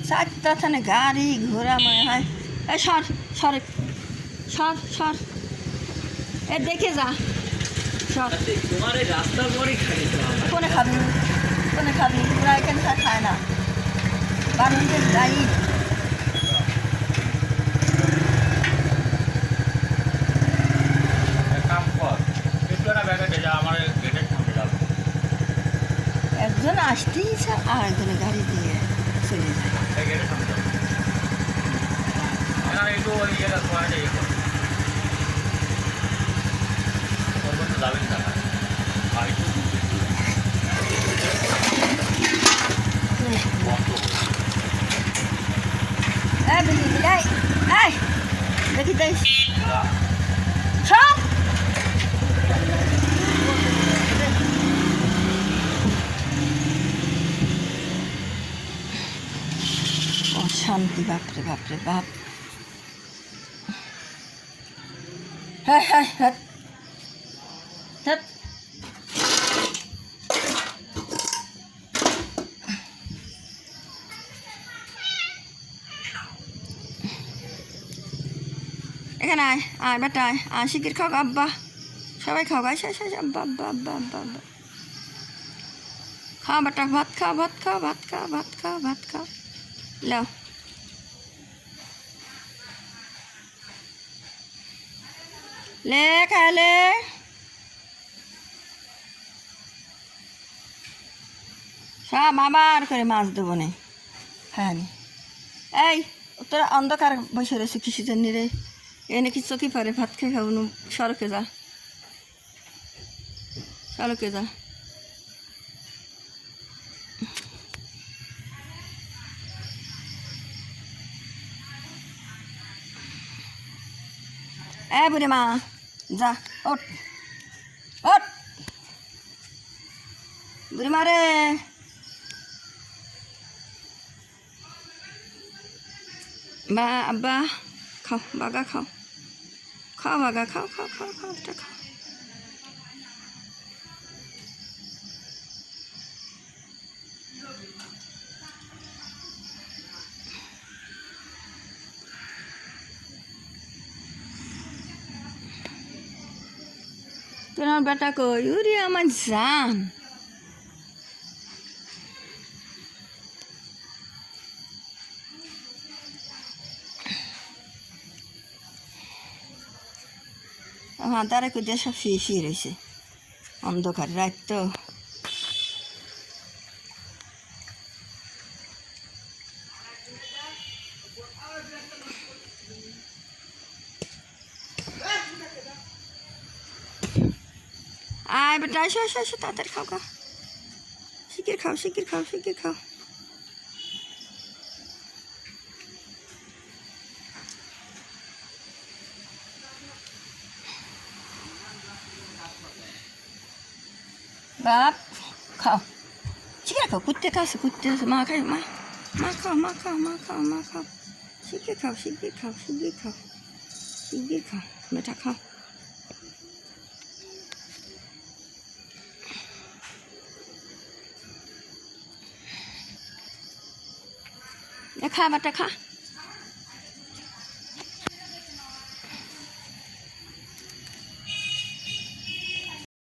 চারটা থানে গাড়ি ঘোড়া মনে হয়। এই সর সর সর সর এ দেখে যা সর। তোমার এই রাস্তার পরই খাই কোনে খাবি কোনে খাবি ওরা এখানে খায় না বাড়িতে যাই। একজন আসতেই আর একজনের গাড়ি দিয়ে চলে যায়। দেখি তাই সব অশান্তি বাপরে বাপরে বাপ। হ্যাঁ হ্যাঁ হ্যাঁ হ্যাঁ এখানে আয় আয় বেটা আয় আয় শিগগির খাও আব্বা সবাই খাও গাছ আব্বা আব্বা আব্বা আব্বা আব্বা খাও বেটা ভাত খাও ভাত খাও ভাত খাও ভাত খাও ভাত খাও লাও লে খালে সব আবার করে মাছ দেবো নে হ্যাঁ এই তোরা অন্ধকার বসে রয়েছে কিসের জন্য রে এনে কি চকি পারে ভাত খেয়ে খাবো সড়কে যা সড়কে যা। এ বুড়ি মা যা ওঠ ওঠ বুড়ি মা রে বা আব্বা খাও বাগা খাও খাও বাগা খাও খাও খাও খাও এটা খাও। তোমার বেটা কই উরি আমার জান আমার দ্বারা কই দিয়ে সব শুয়ে শুয়ে রয়েছে অন্ধকার রাত তো। আয় বেটা এসো এসো এসো তাড়াতাড়ি খাও খাও শিগগির খাও শিগগির খাও শিগগির খাও। বাপ খাও শিগগির খাও কুত্তে খাচ্ছে কুত্তে আছে মা খাই মা মা খাও মা খাও মা খাও মা খাও শিগগির খাও শিগগির খাও শিগগির খাও শিগগির খাও বেটা খাও। খা বেটা খা।